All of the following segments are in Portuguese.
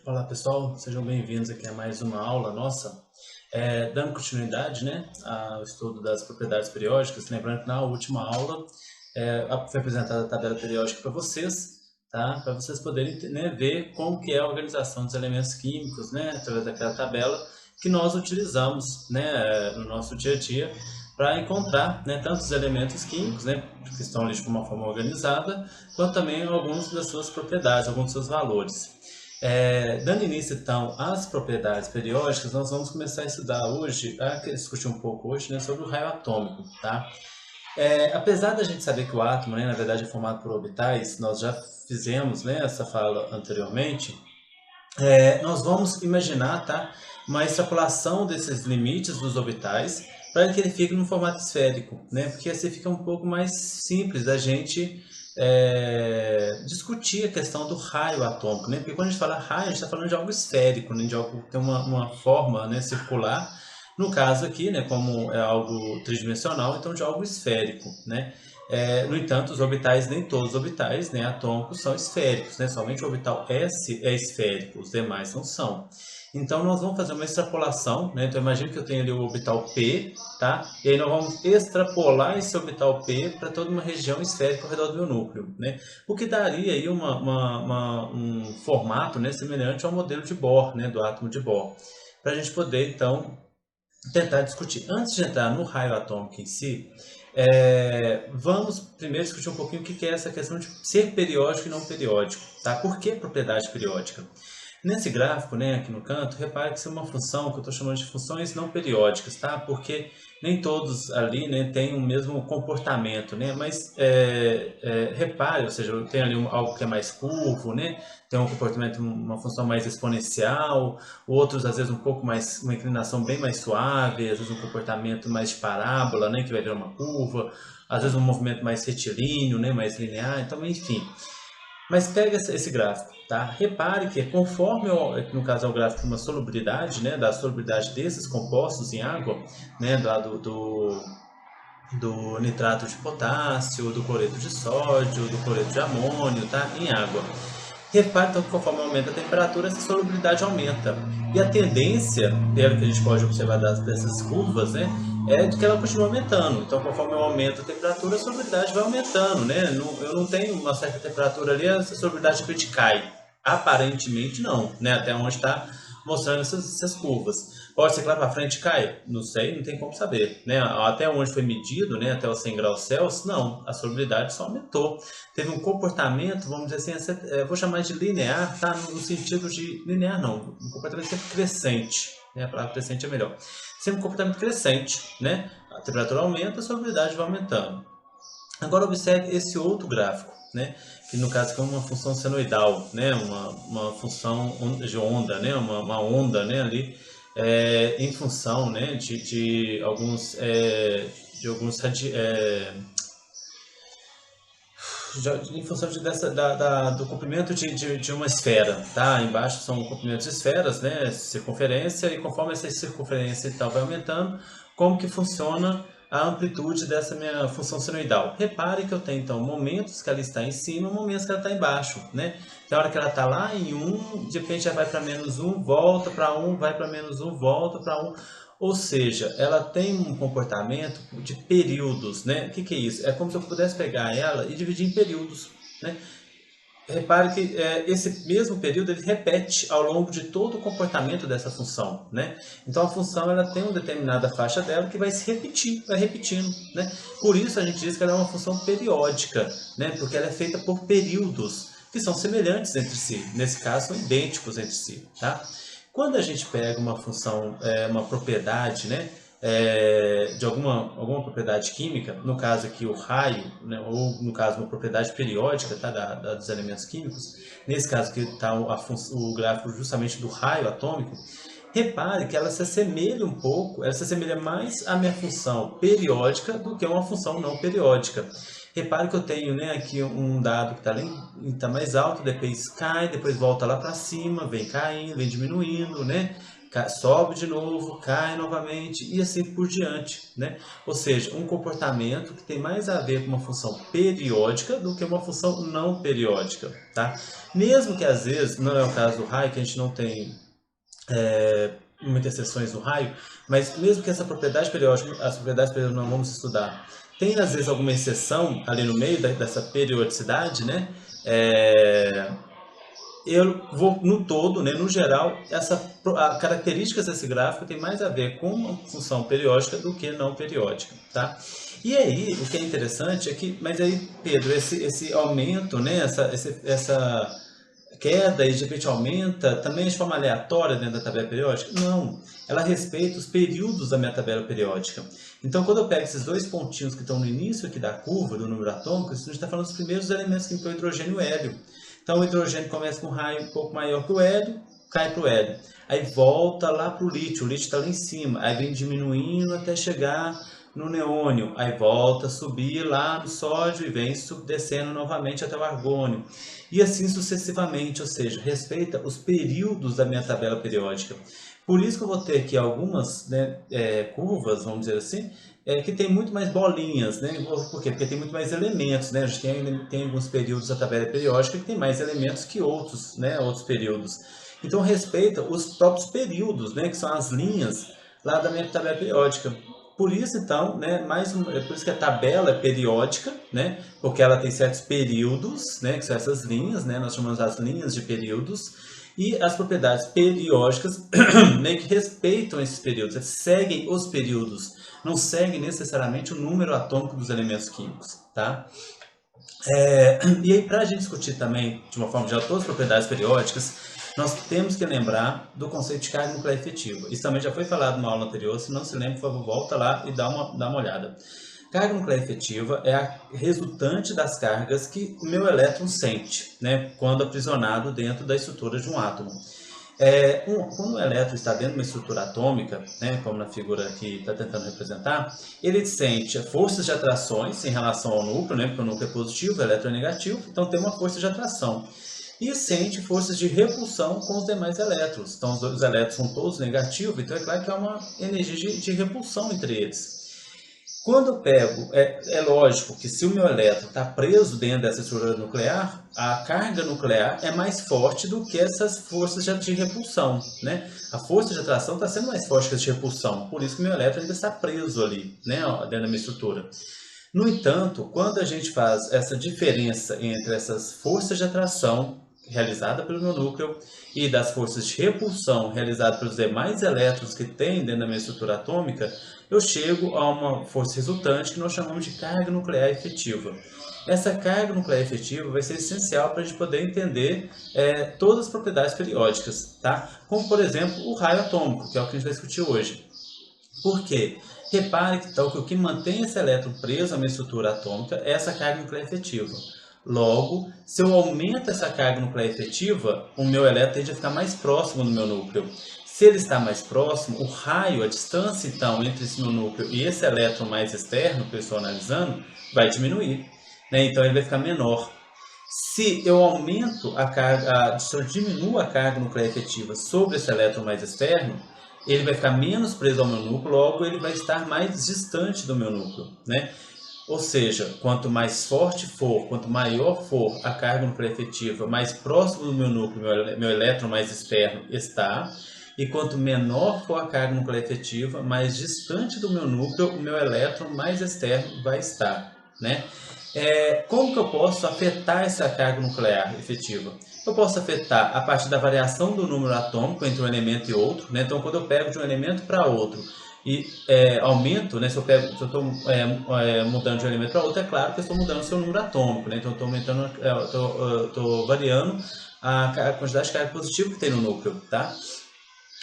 Olá pessoal, sejam bem-vindos aqui a mais uma aula nossa. Dando continuidade, né, ao estudo das propriedades periódicas, lembrando que na última aula foi apresentada a tabela periódica para vocês, tá? Para vocês poderem, né, ver como que é a organização dos elementos químicos, né, através daquela tabela que nós utilizamos, né, no nosso dia a dia para encontrar, né, tanto os elementos químicos, né, que estão ali de uma forma organizada, quanto também algumas das suas propriedades, alguns dos seus valores. Dando início então às propriedades periódicas, nós vamos começar a estudar hoje, a discutir um pouco hoje, né, sobre o raio atômico, tá? Apesar da gente saber que o átomo, né, na verdade, é formado por orbitais, nós já fizemos, né, essa fala anteriormente. Nós vamos imaginar, tá, uma extrapolação desses limites dos orbitais para que ele fique no formato esférico, né? Porque assim fica um pouco mais simples da gente discutir a questão do raio atômico, né? Porque quando a gente fala raio, a gente está falando de algo esférico, né? De algo que tem uma forma, né, circular. No caso aqui, né, como é algo tridimensional, então de algo esférico, né? No entanto, os orbitais, nem todos os orbitais, né, atômicos são esféricos, né? Somente o orbital S é esférico, os demais não são. Então, nós vamos fazer uma extrapolação, né? Então, imagine que eu tenho ali o orbital P, tá? E aí nós vamos extrapolar esse orbital P para toda uma região esférica ao redor do meu núcleo, né? O que daria aí um formato, né, semelhante ao modelo de Bohr, né, do átomo de Bohr. Para a gente poder, então, tentar discutir. Antes de entrar no raio atômico em si, vamos primeiro discutir um pouquinho o que é essa questão de ser periódico e não periódico, tá? Por que propriedade periódica? Nesse gráfico, né, aqui no canto, repare que isso é uma função que eu estou chamando de funções não periódicas, tá? Porque nem todos ali, né, têm o mesmo comportamento, né? Mas repare, ou seja, tem ali algo que é mais curvo, né? Tem um comportamento, uma função mais exponencial, outros às vezes um pouco mais, uma inclinação bem mais suave, às vezes um comportamento mais de parábola, né, que vai virar uma curva, às vezes um movimento mais retilíneo, né, mais linear, então enfim. Mas pega esse gráfico, tá? Repare que conforme, no caso é o gráfico de uma solubilidade, né, da solubilidade desses compostos em água, né, do nitrato de potássio, do cloreto de sódio, do cloreto de amônio, tá? Em água. Repare então que conforme aumenta a temperatura, essa solubilidade aumenta. E a tendência, pelo que a gente pode observar dessas curvas, né, é de que ela continua aumentando. Então, conforme eu aumento a temperatura, a solubilidade vai aumentando, né? Eu não tenho uma certa temperatura ali, essa solubilidade simplesmente cai. Aparentemente não, né? Até onde está mostrando essas curvas. Pode ser que lá para frente caia? Não sei, não tem como saber, né? Até onde foi medido, né? Até os 100 graus Celsius, não, a solubilidade só aumentou. Teve um comportamento, vamos dizer assim, vou chamar de linear, tá? No sentido de linear não, um comportamento sempre crescente, né? A palavra crescente é melhor. Sempre um comportamento crescente, né? A temperatura aumenta, a solubilidade vai aumentando. Agora observe esse outro gráfico, né? Que no caso é uma função senoidal, né? Uma função de onda, né? Uma onda, né? Ali em função, né? De alguns em função do comprimento de uma esfera, tá? Embaixo são comprimentos de esferas, né? Circunferência, e conforme essa circunferência e tal vai aumentando, como que funciona a amplitude dessa minha função senoidal. Repare que eu tenho, então, momentos que ela está em cima, momentos que ela está embaixo, né? Tem hora que ela está lá em 1, de repente já vai para -1, volta para 1, vai para -1, volta para 1. Ou seja, ela tem um comportamento de períodos, né? O que é isso? É como se eu pudesse pegar ela e dividir em períodos, né? Repare que esse mesmo período ele repete ao longo de todo o comportamento dessa função, né? Então a função ela tem uma determinada faixa dela que vai se repetir, vai repetindo, né? Por isso a gente diz que ela é uma função periódica, né? Porque ela é feita por períodos que são semelhantes entre si, nesse caso são idênticos entre si, tá? Quando a gente pega uma função, uma propriedade, né, de alguma propriedade química, no caso aqui o raio, né, ou no caso uma propriedade periódica, tá, dos elementos químicos, nesse caso aqui está o gráfico justamente do raio atômico, repare que ela se assemelha um pouco, ela se assemelha mais à minha função periódica do que a uma função não periódica. Repare que eu tenho, né, aqui um dado que está mais alto, depois cai, depois volta lá para cima, vem caindo, vem diminuindo, né? sobe de novo, cai novamente e assim por diante, né? Ou seja, um comportamento que tem mais a ver com uma função periódica do que uma função não periódica, tá? Mesmo que às vezes, não é o caso do raio, que a gente não tem muitas seções do raio, mas mesmo que essa propriedade periódica, as propriedades periódicas não vamos estudar, tem às vezes alguma exceção ali no meio dessa periodicidade, né? Eu vou no todo, né, no geral, características desse gráfico tem mais a ver com uma função periódica do que não periódica, tá? E aí, o que é interessante é que, mas aí, Pedro, esse aumento, né, essa queda e de repente aumenta também de forma aleatória dentro da tabela periódica? Não, ela respeita os períodos da minha tabela periódica. Então, quando eu pego esses dois pontinhos que estão no início aqui da curva do número atômico, a gente está falando dos primeiros elementos que o hidrogênio e o hélio. Então, o hidrogênio começa com um raio um pouco maior que o hélio, cai para o hélio. Aí volta lá para o lítio está lá em cima. Aí vem diminuindo até chegar no neônio. Aí volta a subir lá no sódio e vem descendo novamente até o argônio. E assim sucessivamente, ou seja, respeita os períodos da minha tabela periódica. Por isso que eu vou ter aqui algumas, né, curvas, vamos dizer assim, que tem muito mais bolinhas, né? Por quê? Porque tem muito mais elementos, né? A gente tem alguns períodos da tabela periódica que tem mais elementos que outros, né? Outros períodos. Então respeita os próprios períodos, né? Que são as linhas lá da minha tabela periódica. Por isso, então, né, por isso que a tabela é periódica, né? Porque ela tem certos períodos, né? Que são essas linhas, né? Nós chamamos as linhas de períodos. E as propriedades periódicas meio que respeitam esses períodos, eles seguem os períodos, não seguem necessariamente o número atômico dos elementos químicos, tá? E aí, para a gente discutir também, de uma forma geral, todas as propriedades periódicas, nós temos que lembrar do conceito de carga nuclear efetiva. Isso também já foi falado numa aula anterior, se não se lembra, por favor, volta lá e dá uma olhada. Carga nuclear efetiva é a resultante das cargas que o meu elétron sente, né, quando aprisionado dentro da estrutura de um átomo. Quando o elétron está dentro de uma estrutura atômica, né, como na figura que está tentando representar, ele sente forças de atrações em relação ao núcleo, né, porque o núcleo é positivo, o elétron é negativo, então tem uma força de atração. E sente forças de repulsão com os demais elétrons. Então os elétrons são todos negativos, então é claro que há uma energia de repulsão entre eles. Quando eu pego, é lógico que se o meu elétron está preso dentro dessa estrutura nuclear, a carga nuclear é mais forte do que essas forças de repulsão, né? A força de atração está sendo mais forte que a de repulsão, por isso que o meu elétron ainda está preso ali, né, dentro da minha estrutura. No entanto, quando a gente faz essa diferença entre essas forças de atração realizada pelo meu núcleo e das forças de repulsão realizadas pelos demais elétrons que tem dentro da minha estrutura atômica, eu chego a uma força resultante que nós chamamos de carga nuclear efetiva. Essa carga nuclear efetiva vai ser essencial para a gente poder entender todas as propriedades periódicas, tá? Como, por exemplo, o raio atômico, que é o que a gente vai discutir hoje. Por quê? Repare então, que o que mantém esse elétron preso à minha estrutura atômica é essa carga nuclear efetiva. Logo, se eu aumento essa carga nuclear efetiva, o meu elétron tende a ficar mais próximo do meu núcleo. Se ele está mais próximo, o raio, a distância então entre esse meu núcleo e esse elétron mais externo que eu estou analisando, vai diminuir, né? Então ele vai ficar menor. Se eu aumento a carga, se eu diminuo a carga nuclear efetiva sobre esse elétron mais externo, ele vai ficar menos preso ao meu núcleo, logo ele vai estar mais distante do meu núcleo, né? Ou seja, quanto mais forte for, quanto maior for a carga nuclear efetiva, mais próximo do meu núcleo, meu elétron mais externo está, e quanto menor for a carga nuclear efetiva, mais distante do meu núcleo, o meu elétron mais externo vai estar, né? Como que eu posso afetar essa carga nuclear efetiva? Eu posso afetar a partir da variação do número atômico entre um elemento e outro, né? Então, quando eu pego de um elemento para outro e aumento, né? Se eu estou mudando de um elemento para outro, é claro que eu estou mudando o seu número atômico, né? Então, eu estou aumentando, estou variando a quantidade de carga positiva que tem no núcleo, tá?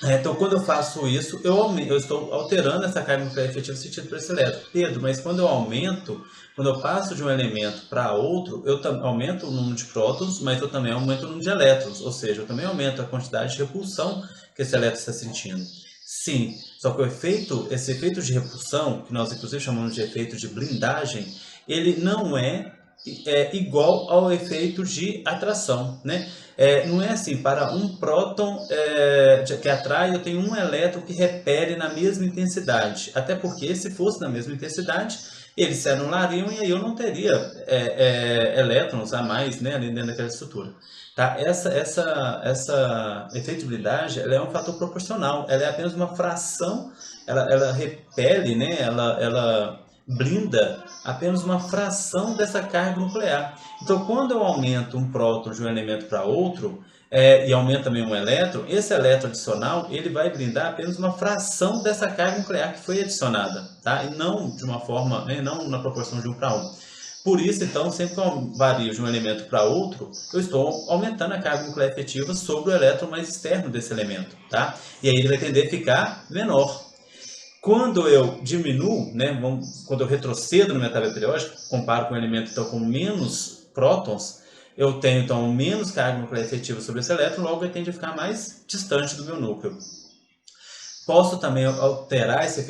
Então, quando eu faço isso, eu estou alterando essa carga nuclear efetiva sentido para esse elétron. Pedro, mas quando eu passo de um elemento para outro, eu aumento o número de prótons, mas eu também aumento o número de elétrons, ou seja, eu também aumento a quantidade de repulsão que esse elétron está sentindo. Sim, só que esse efeito de repulsão, que nós inclusive chamamos de efeito de blindagem, ele não é igual ao efeito de atração, né? Não é assim, para um próton que atrai, eu tenho um elétron que repele na mesma intensidade. Até porque, se fosse na mesma intensidade, eles se anulariam e aí eu não teria elétrons a mais, né, ali dentro daquela estrutura. Tá? Essa efetibilidade, ela é um fator proporcional, ela é apenas uma fração, ela repele, né, ela blinda apenas uma fração dessa carga nuclear. Então, quando eu aumento um próton de um elemento para outro, e aumento também um elétron, esse elétron adicional ele vai blindar apenas uma fração dessa carga nuclear que foi adicionada, tá? E não de uma forma, né, não na proporção de 1 para 1. Por isso, então, sempre que eu vario de um elemento para outro, eu estou aumentando a carga nuclear efetiva sobre o elétron mais externo desse elemento, tá? E aí ele vai tender a ficar menor. Quando eu diminuo, né, quando eu retrocedo na minha tabela periódica, comparo com um elemento então, com menos prótons, eu tenho então menos carga nuclear efetiva sobre esse elétron, logo ele tende a ficar mais distante do meu núcleo. Posso também alterar essa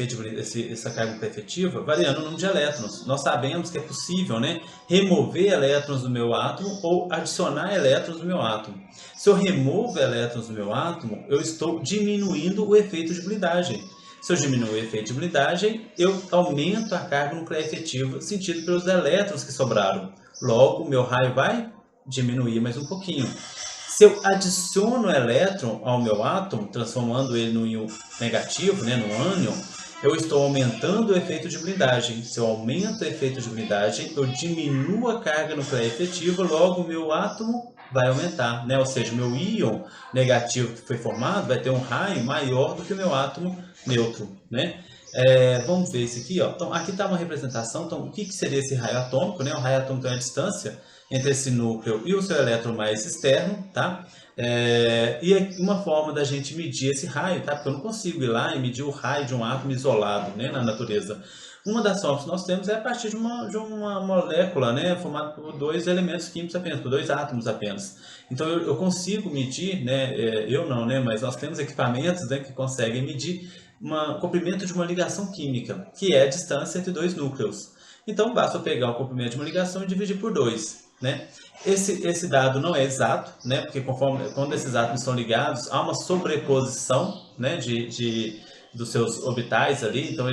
carga nuclear efetiva variando o número de elétrons. Nós sabemos que é possível, né, remover elétrons do meu átomo ou adicionar elétrons do meu átomo. Se eu removo elétrons do meu átomo, eu estou diminuindo o efeito de blindagem. Se eu diminuo o efeito de blindagem, eu aumento a carga nuclear efetiva sentido pelos elétrons que sobraram. Logo, o meu raio vai diminuir mais um pouquinho. Se eu adiciono elétron ao meu átomo, transformando ele no íon negativo, né, no ânion, eu estou aumentando o efeito de blindagem. Se eu aumento o efeito de blindagem, eu diminuo a carga nuclear efetiva, logo o meu átomo vai aumentar, né? Ou seja, o meu íon negativo que foi formado vai ter um raio maior do que o meu átomo neutro, né? Vamos ver isso aqui, ó. Então, aqui está uma representação. Então, o que seria esse raio atômico, né? O raio atômico é a distância entre esse núcleo e o seu elétron mais externo, tá? E uma forma da gente medir esse raio, tá? Porque eu não consigo ir lá e medir o raio de um átomo isolado, né, na natureza. Uma das formas que nós temos é a partir de uma molécula, né, formada por dois elementos químicos apenas, por dois átomos apenas. Então eu consigo medir, né, eu não, né, mas nós temos equipamentos, né, que conseguem medir o comprimento de uma ligação química, que é a distância entre dois núcleos. Então basta eu pegar o comprimento de uma ligação e dividir por 2. Né? Esse dado não é exato, né? Porque quando esses átomos estão ligados, há uma sobreposição, né, dos seus orbitais ali. Então,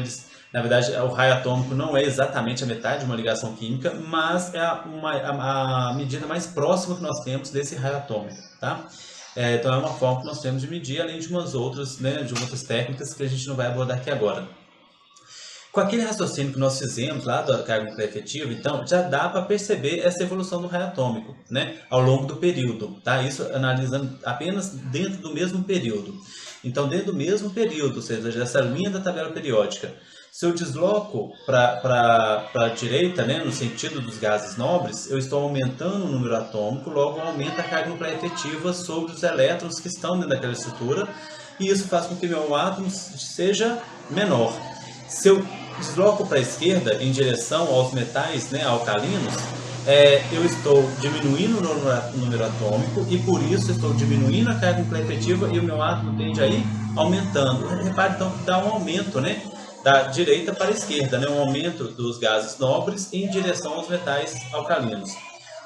na verdade, o raio atômico não é exatamente a metade de uma ligação química, mas é a medida mais próxima que nós temos desse raio atômico. Tá? Então, é uma forma que nós temos de medir, além de umas outras, né, de outras técnicas que a gente não vai abordar aqui agora. Com aquele raciocínio que nós fizemos lá da carga nuclear efetiva, então, já dá para perceber essa evolução do raio atômico, né, ao longo do período, tá? Isso analisando apenas dentro do mesmo período. Então, dentro do mesmo período, ou seja, dessa linha da tabela periódica, se eu desloco para a direita, né, no sentido dos gases nobres, eu estou aumentando o número atômico, logo aumenta a carga nuclear efetiva sobre os elétrons que estão dentro daquela estrutura, e isso faz com que meu átomo seja menor. Se eu desloco para a esquerda em direção aos metais, né, alcalinos, eu estou diminuindo o número atômico e por isso estou diminuindo a carga nuclear efetiva e o meu átomo tende a ir aumentando. Repare então que dá um aumento, né, da direita para a esquerda, né, um aumento dos gases nobres em direção aos metais alcalinos.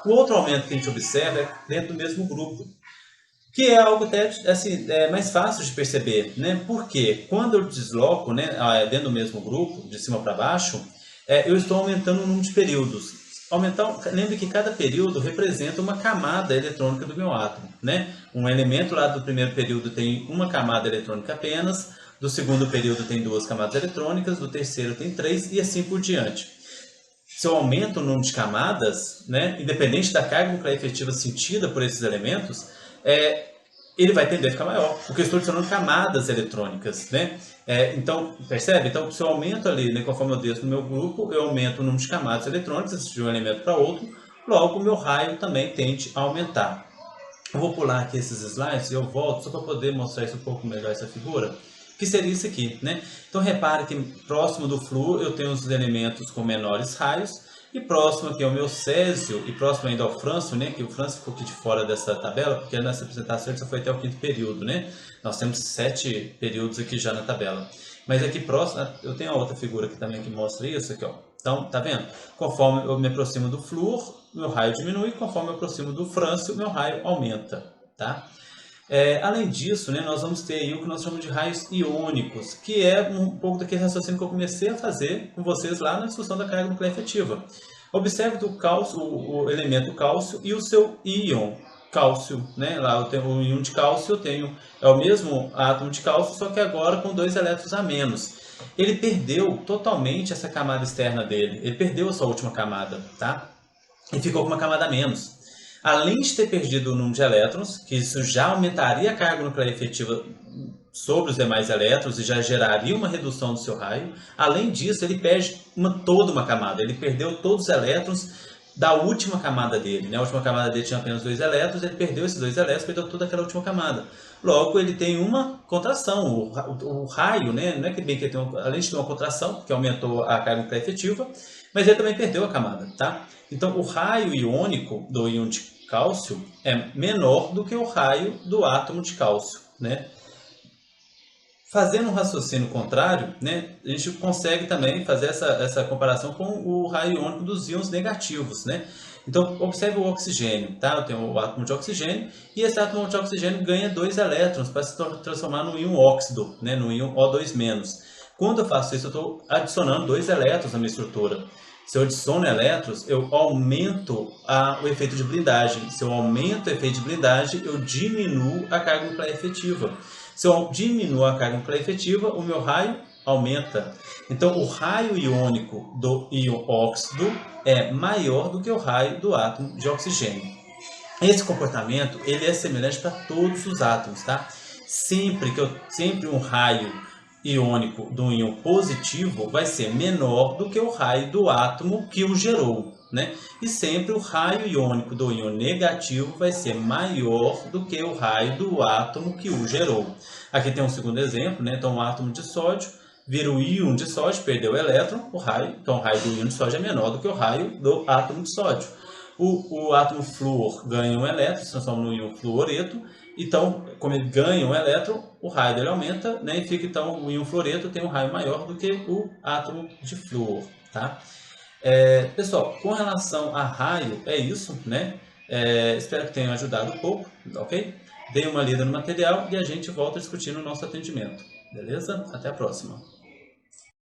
O outro aumento que a gente observa é dentro do mesmo grupo, que é algo até assim, mais fácil de perceber, né? Porque quando eu desloco, né, dentro do mesmo grupo, de cima para baixo, eu estou aumentando o número de períodos. Lembre que cada período representa uma camada eletrônica do meu átomo, né? Um elemento lá do primeiro período tem uma camada eletrônica apenas, do segundo período tem 2 camadas eletrônicas, do terceiro tem 3 e assim por diante. Se eu aumento o número de camadas, né, independente da carga nuclear efetiva sentida por esses elementos, ele vai tender a ficar maior, porque eu estou adicionando camadas eletrônicas, né? Então, percebe? Então, se eu aumento ali, né, conforme eu desço no meu grupo, eu aumento o número de camadas eletrônicas de um elemento para outro, logo o meu raio também tende a aumentar. Eu vou pular aqui esses slides e eu volto só para poder mostrar isso um pouco melhor, essa figura, que seria isso aqui, né? Então, repare que próximo do flúor eu tenho os elementos com menores raios, e próximo aqui ao meu césio, e próximo ainda ao frâncio, né, que o frâncio ficou aqui de fora dessa tabela, porque nessa apresentação ele só foi até o 5º período, né? Nós temos 7 períodos aqui já na tabela. Mas aqui próximo, eu tenho a outra figura aqui também que mostra isso aqui, ó. Então, tá vendo? Conforme eu me aproximo do flúor, meu raio diminui, conforme eu aproximo do frâncio, meu raio aumenta, tá? Além disso, né, nós vamos ter aí o que nós chamamos de raios iônicos, que é um pouco daquele raciocínio que eu comecei a fazer com vocês lá na discussão da carga nuclear efetiva. Observe o cálcio, o elemento cálcio e o seu íon cálcio, né? Lá eu tenho o íon de cálcio, é o mesmo átomo de cálcio, só que agora com 2 elétrons a menos. Ele perdeu totalmente essa camada externa dele, ele perdeu a sua última camada, tá? E ficou com uma camada a menos. Além de ter perdido o número de elétrons, que isso já aumentaria a carga nuclear efetiva sobre os demais elétrons e já geraria uma redução do seu raio. Além disso, ele perde toda uma camada. Ele perdeu todos os elétrons da última camada dele, né? A última camada dele tinha apenas 2 elétrons, ele perdeu esses 2 elétrons, perdeu toda aquela última camada. Logo, ele tem uma contração. O raio, né? Não é que bem que ele tem além de ter uma contração, que aumentou a carga nuclear efetiva, mas ele também perdeu a camada, tá? Então, o raio iônico do íon de cálcio é menor do que o raio do átomo de cálcio, né? Fazendo um raciocínio contrário, né, a gente consegue também fazer essa comparação com o raio iônico dos íons negativos, né? Então, observe o oxigênio, tá? Eu tenho o átomo de oxigênio e esse átomo de oxigênio ganha 2 elétrons para se transformar no íon óxido, né, no íon O2-. Quando eu faço isso, eu estou adicionando 2 elétrons na minha estrutura. Se eu adiciono elétrons, eu aumento o efeito de blindagem. Se eu aumento o efeito de blindagem, eu diminuo a carga nuclear efetiva. Se eu diminuo a carga nuclear efetiva, o meu raio aumenta. Então, o raio iônico do íon óxido é maior do que o raio do átomo de oxigênio. Esse comportamento ele é semelhante para todos os átomos, tá? Sempre um raio iônico do íon positivo vai ser menor do que o raio do átomo que o gerou, né? E sempre o raio iônico do íon negativo vai ser maior do que o raio do átomo que o gerou. Aqui tem um segundo exemplo, né? Então, o átomo de sódio vira o íon de sódio, perdeu o elétron, então o raio do íon de sódio é menor do que o raio do átomo de sódio. O átomo flúor ganha um elétron, se transforma no íon fluoreto. Então, como ele ganha um elétron, o raio dele aumenta, né? E fica, então, o íon fluoreto tem um raio maior do que o átomo de flúor, tá? Pessoal, com relação a raio, é isso, né? Espero que tenha ajudado um pouco, ok? Dê uma lida no material e a gente volta a discutir no nosso atendimento, beleza? Até a próxima!